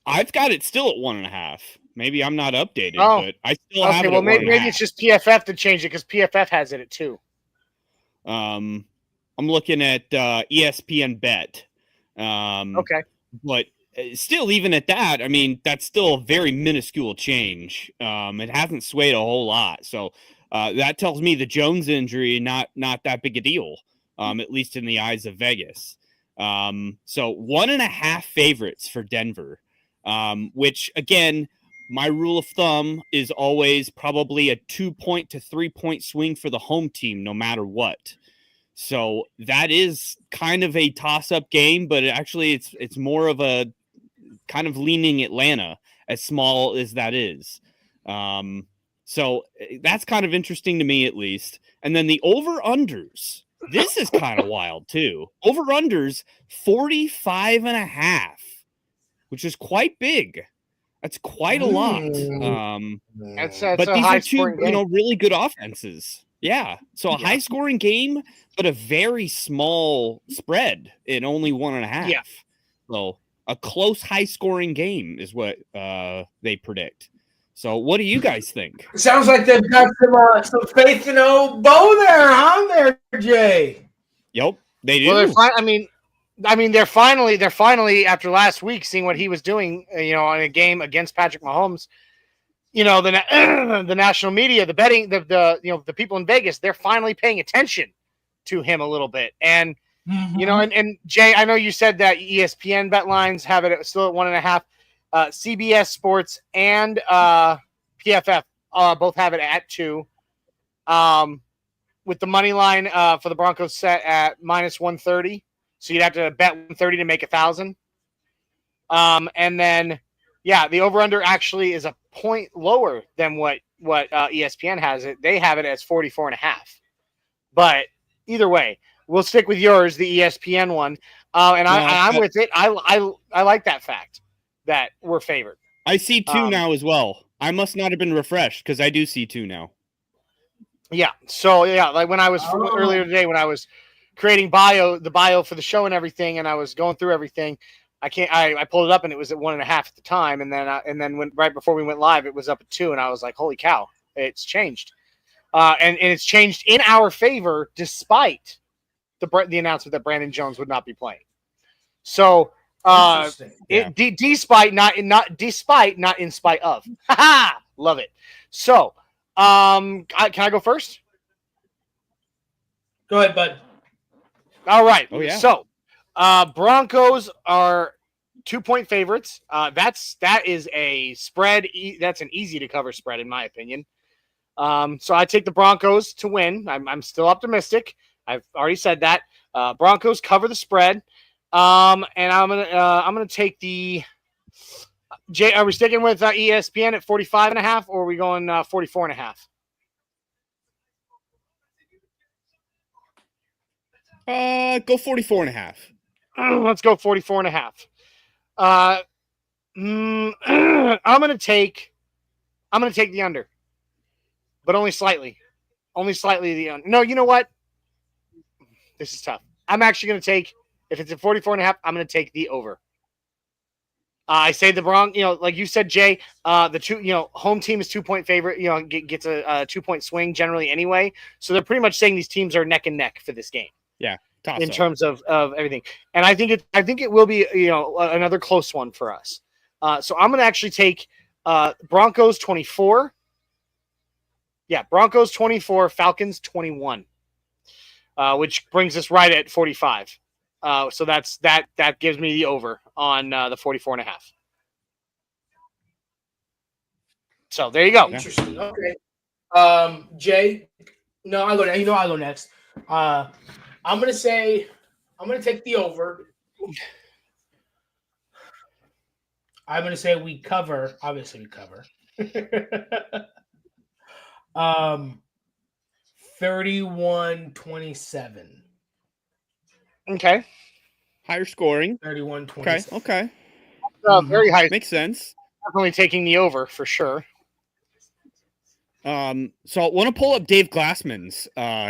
[SPEAKER 3] I've got it still at 1.5. Maybe I'm not updated, but I still have it.
[SPEAKER 4] Well, maybe it's just PFF to change it because PFF has it at 2.
[SPEAKER 3] I'm looking at ESPN Bet.
[SPEAKER 4] Okay,
[SPEAKER 3] but still, even at that, I mean, that's still a very minuscule change. It hasn't swayed a whole lot. So that tells me the Jones injury, not that big a deal, at least in the eyes of Vegas. So 1.5 favorites for Denver, which, again, my rule of thumb is always probably a 2-point to 3-point swing for the home team, no matter what. So that is kind of a toss-up game, but actually it's more of a kind of leaning Atlanta, as small as that is. So that's kind of interesting to me, at least. And then the over-unders. This is kind of wild, too. Over-unders, 45.5, which is quite big. That's quite a lot.
[SPEAKER 4] that's
[SPEAKER 3] but
[SPEAKER 4] a
[SPEAKER 3] these
[SPEAKER 4] high
[SPEAKER 3] are two, really good offenses. Yeah. So a
[SPEAKER 4] Yeah.
[SPEAKER 3] high scoring game, but a very small spread in only 1.5.
[SPEAKER 4] Yeah.
[SPEAKER 3] So a close high scoring game is what they predict. So what do you guys think?
[SPEAKER 1] Sounds like they've got some faith in old Bo there, huh? There, Jay.
[SPEAKER 3] Yep, they do.
[SPEAKER 4] Well, they're fine. I mean, they're finally after last week seeing what he was doing, on a game against Patrick Mahomes. The national media, the betting, the people in Vegas, they're finally paying attention to him a little bit. And and Jay, I know you said that ESPN bet lines have it still at 1.5. CBS Sports and PFF both have it at 2. With the money line for the Broncos set at minus 130. So you'd have to bet 130 to make 1,000. And then, the over-under actually is a point lower than what ESPN has it. They have it as 44.5. But either way, we'll stick with yours, the ESPN one. I'm with it. I like that fact that we're favored.
[SPEAKER 3] I see 2 now as well. I must not have been refreshed because I do see 2 now.
[SPEAKER 4] Yeah. So like when I was earlier today, when I was creating the bio for the show and everything, and I was going through everything, I pulled it up and it was at 1.5 at the time, and then when right before we went live, it was up at 2, and I was like, holy cow, it's changed, and it's changed in our favor despite the announcement that Brandon Jones would not be playing. So despite not in spite of. Love it. So can I go first?
[SPEAKER 1] Go ahead, bud.
[SPEAKER 4] All right.
[SPEAKER 3] Oh, yeah.
[SPEAKER 4] So Broncos are 2-point favorites. That is a spread. That's an easy to cover spread in my opinion. So I take the Broncos to win. I'm still optimistic. I've already said that. Broncos cover the spread. And I'm gonna take the Jay. Are we sticking with ESPN at 45.5, or are we going 44.5?
[SPEAKER 3] Go 44.5.
[SPEAKER 4] Let's go 44.5. I'm gonna take the under, but only slightly. Only slightly the under. No, you know what? This is tough. I'm actually gonna take, if it's at 44.5, I'm gonna take the over. I say the Broncos, like you said, Jay, the home team is 2-point favorite, gets a 2-point swing generally anyway. So they're pretty much saying these teams are neck and neck for this game.
[SPEAKER 3] Yeah.
[SPEAKER 4] In terms of everything. And I think it will be, another close one for us. So I'm going to actually take Broncos 24. Yeah. Broncos 24, Falcons 21, which brings us right at 45. So that gives me the over on the 44.5. So there you go.
[SPEAKER 1] Interesting. Okay. Jay, no, I go next. I'll go next. I'm gonna take the over. I'm gonna say we cover. Obviously, we cover. 31-27.
[SPEAKER 4] Okay.
[SPEAKER 3] Higher scoring.
[SPEAKER 1] 31-27.
[SPEAKER 3] Okay.
[SPEAKER 4] Very high.
[SPEAKER 3] Makes sense.
[SPEAKER 4] Definitely taking the over for sure.
[SPEAKER 3] So I want to pull up Dave Glassman's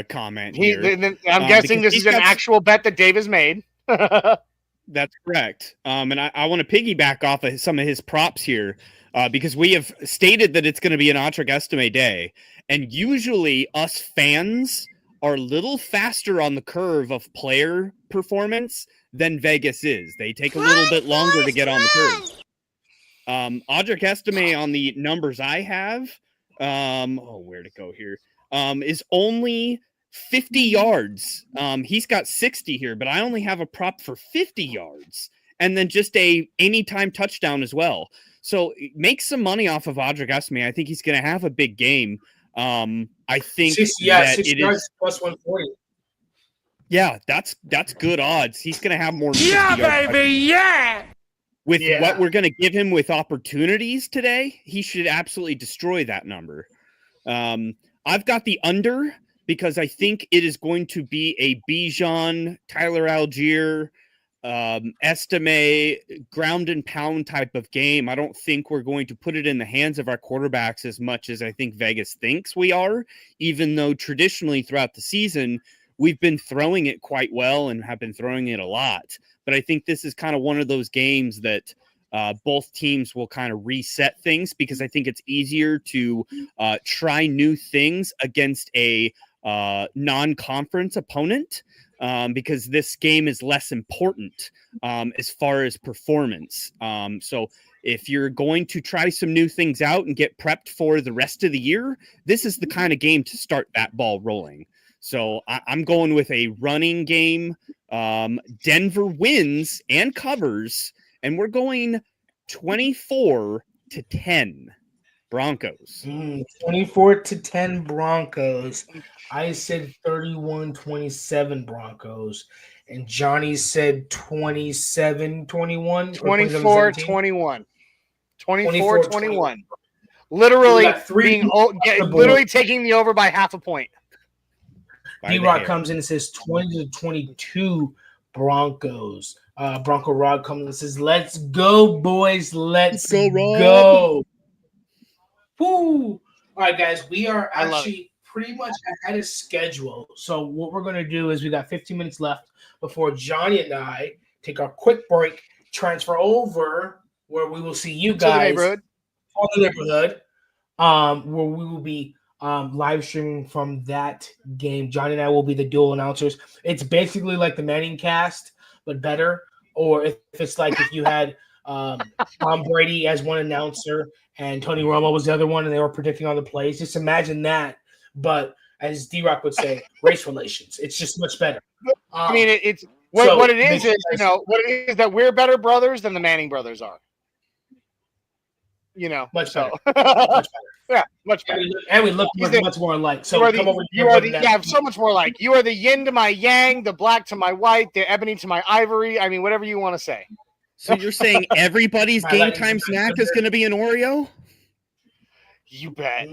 [SPEAKER 3] comment here.
[SPEAKER 4] I'm guessing this is an actual bet that Dave has made.
[SPEAKER 3] That's correct. And I want to piggyback off of some of his props here because we have stated that it's going to be an Autrik Estime day. And usually us fans are a little faster on the curve of player performance than Vegas is. They take a little bit longer to get on the curve. Autrik Estime on the numbers I have, where'd it go here? Is only 50 yards. He's got 60 here, but I only have a prop for 50 yards and then just a anytime touchdown as well. So make some money off of Autrik Estime. I think he's going to have a big game. I think
[SPEAKER 1] 60 yards plus 140.
[SPEAKER 3] Yeah, that's good odds. He's going to have more. Yeah, baby, yeah. With what we're going to give him with opportunities today, he should absolutely destroy that number. I've got the under because I think it is going to be a Bijan, Tyler Algier, estimate ground and pound type of game. I don't think we're going to put it in the hands of our quarterbacks as much as I think Vegas thinks we are, even though traditionally throughout the season, we've been throwing it quite well and have been throwing it a lot. But I think this is kind of one of those games that both teams will kind of reset things, because I think it's easier to try new things against a non-conference opponent, because this game is less important as far as performance. So if you're going to try some new things out and get prepped for the rest of the year, this is the kind of game to start that ball rolling. So I'm going with a running game. Denver wins and covers, and we're going 24-10 Broncos.
[SPEAKER 1] 24-10 Broncos. I said 31-27 Broncos. And Johnny said 27-21.
[SPEAKER 4] 24-21. 24-21. Literally literally taking the over by half a point.
[SPEAKER 1] D-Rock comes in and says 20-22 Broncos. Bronco Rod comes in and says, let's go, boys. Let's go. Woo. All right, guys. We are actually pretty much ahead of schedule. So what we're going to do is we got 15 minutes left before Johnny and I take our quick break, transfer over where we will see you guys on the neighborhood, where we will be live streaming from that game. Johnny and I will be the dual announcers. It's basically like the Manning cast, but better. Or if it's like if you had Tom Brady as one announcer and Tony Romo was the other one, and they were predicting on the plays. Just imagine that. But as D-Rock would say, race relations. It's just much better.
[SPEAKER 4] I mean, it's what it is, what it is that we're better brothers than the Manning brothers are.
[SPEAKER 1] Much better.
[SPEAKER 4] Much better. Yeah, much better.
[SPEAKER 1] And we look much more alike. So
[SPEAKER 4] you are so much more alike. You are the yin to my yang, the black to my white, the ebony to my ivory. I mean, whatever you want to say.
[SPEAKER 3] So you're saying everybody's game time snack is going to be an Oreo?
[SPEAKER 4] You bet.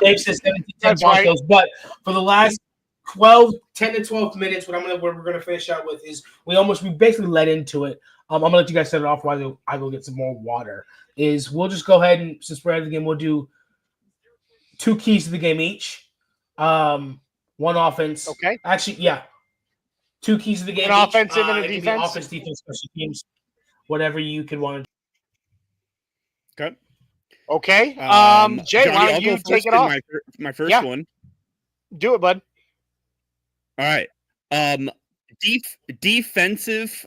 [SPEAKER 1] Dave says 17-10 Broncos, but for the last 10 to 12 minutes, what we're gonna finish out with is we basically led into it. I'm gonna let you guys set it off while I go get some more water. We'll just go ahead and, since we're at the game, we'll do 2 keys to the game each. One offense.
[SPEAKER 4] Okay.
[SPEAKER 1] Actually, yeah. 2 keys to the game.
[SPEAKER 4] An offensive and a defense.
[SPEAKER 1] Offense, defense, special teams, whatever you could want to.
[SPEAKER 4] Okay. Jay,
[SPEAKER 3] Johnny,
[SPEAKER 4] why don't you take it off?
[SPEAKER 3] My first one.
[SPEAKER 4] Do it, bud.
[SPEAKER 3] All right. Defensive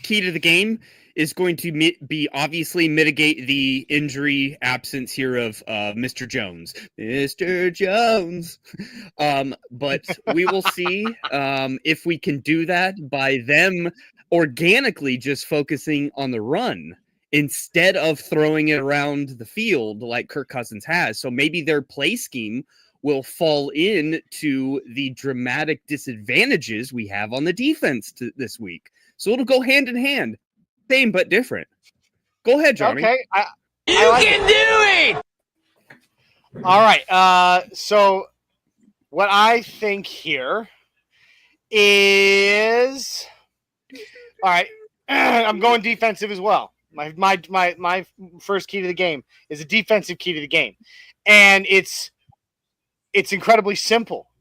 [SPEAKER 3] key to the game is going to be obviously mitigate the injury absence here of Mr. Jones. Mr. Jones. But we will see if we can do that by them organically just focusing on the run instead of throwing it around the field like Kirk Cousins has. So maybe their play scheme will fall into the dramatic disadvantages we have on the defense this week. So it'll go hand in hand. Same but different. Go ahead, Johnny.
[SPEAKER 4] Okay.
[SPEAKER 2] You can do it!
[SPEAKER 4] All right. So what I think here is, all right, I'm going defensive as well. My first key to the game is a defensive key to the game. And it's incredibly simple.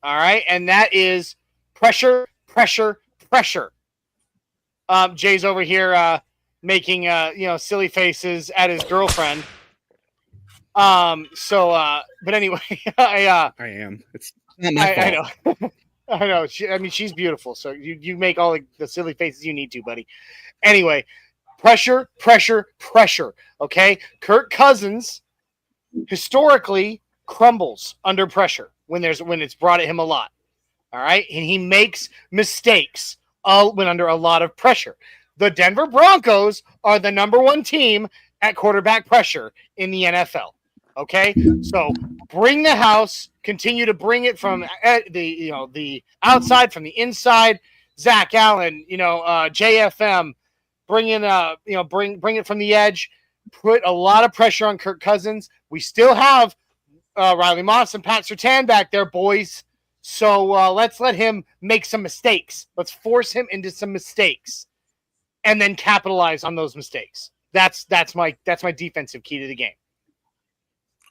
[SPEAKER 4] All right. And that is pressure, pressure, pressure. Jay's over here making silly faces at his girlfriend. But anyway,
[SPEAKER 3] I am. It's not my fault.
[SPEAKER 4] I know. I know. She's beautiful. So you make all the silly faces you need to, buddy. Anyway, pressure, pressure, pressure. Okay. Kirk Cousins historically crumbles under pressure when it's brought at him a lot. All right. And he makes mistakes when under a lot of pressure. The Denver Broncos are the number 1 team at quarterback pressure in the NFL. Okay. So bring the house, continue to bring it from the outside, from the inside. Zach Allen, JFM, bring it from the edge, put a lot of pressure on Kirk Cousins. We still have Riley Moss and Pat Surtain back there, boys. So let's let him make some mistakes. Let's force him into some mistakes, and then capitalize on those mistakes. That's my defensive key to the game.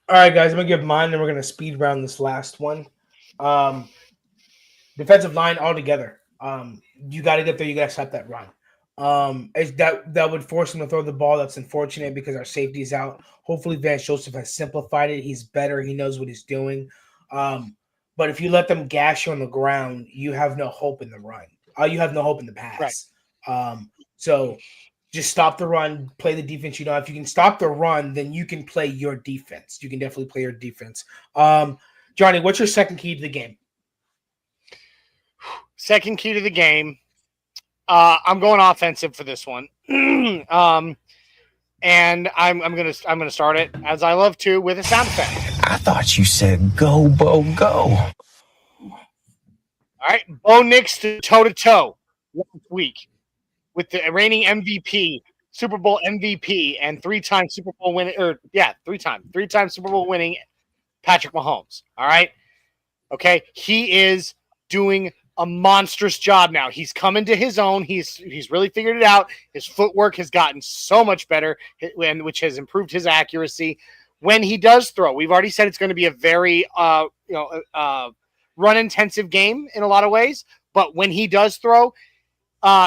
[SPEAKER 1] All right, guys, I'm gonna give mine, and we're gonna speed round this last one. Defensive line altogether. You got to get there. You got to stop that run. That would force him to throw the ball. That's unfortunate because our safety is out. Hopefully, Vance Joseph has simplified it. He's better. He knows what he's doing. But if you let them gash you on the ground, you have no hope in the run. You have no hope in the pass.
[SPEAKER 4] Right.
[SPEAKER 1] So just stop the run, play the defense. You know, if you can stop the run, then you can play your defense. You can definitely play your defense. Johnny, what's your second key to the game?
[SPEAKER 4] Second key to the game. I'm going offensive for this one. And I'm gonna start it as I love to with a sound effect.
[SPEAKER 6] I thought you said go, Bo, go.
[SPEAKER 4] All right, Bo Nix to toe last week with the reigning MVP, Super Bowl MVP, and three-time Super Bowl winning, three-time Super Bowl winning Patrick Mahomes. All right, okay, he is doing a monstrous job now. He's coming to his own. He's really figured it out. His footwork has gotten so much better, which has improved his accuracy. When he does throw, we've already said it's going to be a very run-intensive game in a lot of ways. But when he does throw,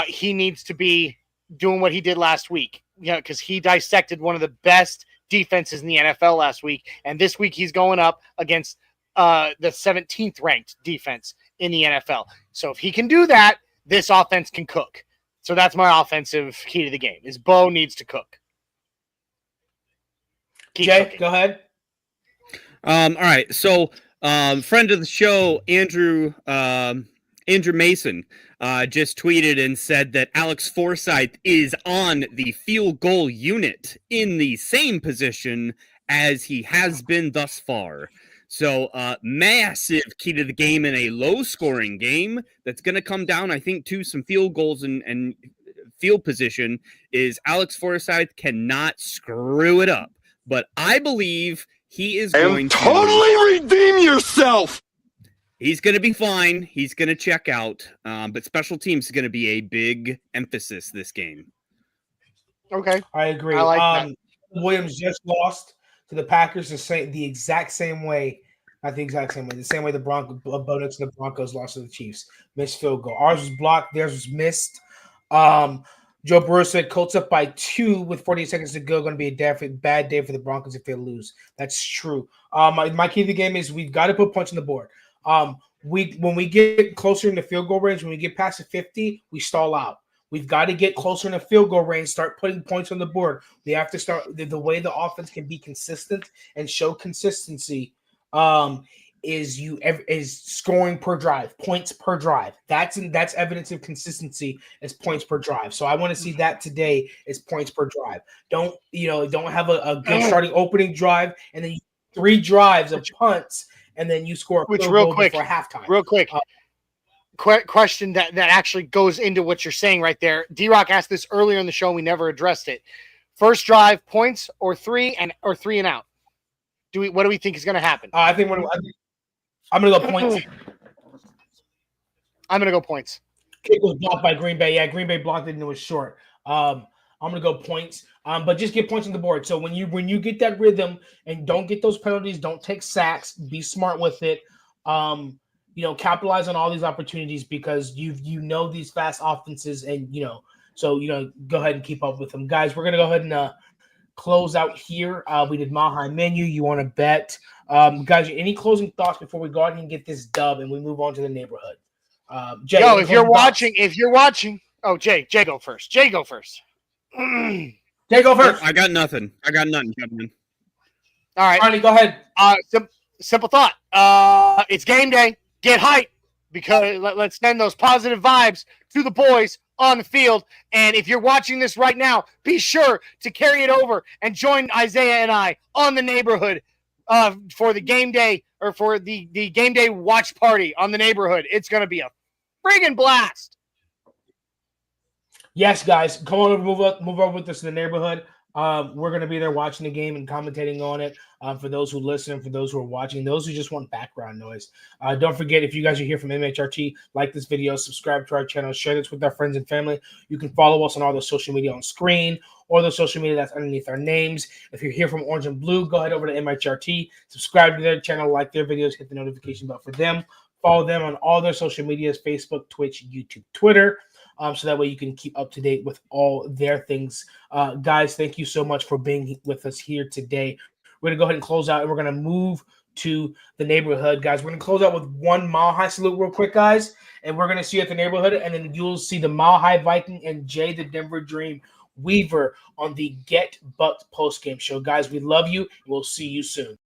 [SPEAKER 4] he needs to be doing what he did last week. Because he dissected one of the best defenses in the NFL last week, and this week he's going up against the 17th ranked defense in the NFL. So if he can do that, this offense can cook. So that's my offensive key to the game is Bo needs to cook.
[SPEAKER 1] Jay, go ahead.
[SPEAKER 3] All right. So friend of the show, Andrew Mason, just tweeted and said that Alex Forsyth is on the field goal unit in the same position as he has been thus far. So massive key to the game in a low-scoring game that's going to come down, I think, to some field goals and field position is Alex Forsyth cannot screw it up. But I believe he is going to
[SPEAKER 6] totally redeem yourself.
[SPEAKER 3] He's going to be fine. He's going to check out. But special teams is going to be a big emphasis this game.
[SPEAKER 4] Okay.
[SPEAKER 1] I agree.
[SPEAKER 4] I like that.
[SPEAKER 1] Williams just lost to the Packers the exact same way. Not the exact same way. The same way the Broncos and the Broncos lost to the Chiefs. Missed field goal. Ours was blocked. Theirs was missed. Joe Burrow said Colts up by 2 with 48 seconds to go. Going to be a bad day for the Broncos if they lose. That's true. My key to the game is we've got to put points on the board. When we get closer in the field goal range, when we get past the 50, we stall out. We've got to get closer in the field goal range, start putting points on the board. We have to start the way the offense can be consistent and show consistency is scoring per drive, points per drive. That's evidence of consistency as points per drive. So I want to see that today as points per drive. Don't have a good starting opening drive and then 3 drives of punts and then you score a field goal before halftime.
[SPEAKER 4] Real quick. Question that actually goes into what you're saying right there. D-Rock asked this earlier in the show and we never addressed it. First drive, points or 3 and out? What do we think is going to happen?
[SPEAKER 1] I think I'm going to go points.
[SPEAKER 4] I'm going to go points.
[SPEAKER 1] Kick was blocked by Green Bay. Yeah, Green Bay blocked it and it was short. I'm going to go points. But just get points on the board. So when you get that rhythm and don't get those penalties, don't take sacks, be smart with it. Capitalize on all these opportunities because you know these fast offenses and go ahead and keep up with them. Guys, we're going to go ahead and close out here. We did Mile High Menu. You want to bet. Guys, any closing thoughts before we go ahead and get this dub and we move on to the neighborhood? Jay,
[SPEAKER 4] if you're watching, oh, Jay go first. Jay, go first.
[SPEAKER 1] Jay, go first.
[SPEAKER 3] I got nothing, gentlemen.
[SPEAKER 4] All right.
[SPEAKER 1] Arnie, go ahead.
[SPEAKER 4] Simple thought. It's game day. Get hype because let's send those positive vibes to the boys on the field. And if you're watching this right now, be sure to carry it over and join Isaiah and I on the neighborhood for the game day or for the game day watch party on the neighborhood. It's going to be a friggin' blast.
[SPEAKER 1] Yes, guys, come on over, move over with us in the neighborhood. We're going to be there watching the game and commentating on it. For those who listen and for those who are watching, those who just want background noise. Don't forget, if you guys are here from MHRT, like this video, subscribe to our channel, share this with our friends and family. You can follow us on all the social media on screen or the social media that's underneath our names. If you're here from Orange and Blue, go ahead over to MHRT, subscribe to their channel, like their videos, hit the notification bell for them. Follow them on all their social medias, Facebook, Twitch, YouTube, Twitter. So that way you can keep up to date with all their things. Guys, thank you so much for being with us here today. We're going to go ahead and close out, and we're going to move to the neighborhood, guys. We're going to close out with one Mile High salute real quick, guys, and we're going to see you at the neighborhood, and then you'll see the Mile High Viking and Jay the Denver Dream Weaver on the Get Bucked postgame show. Guys, we love you, and we'll see you soon.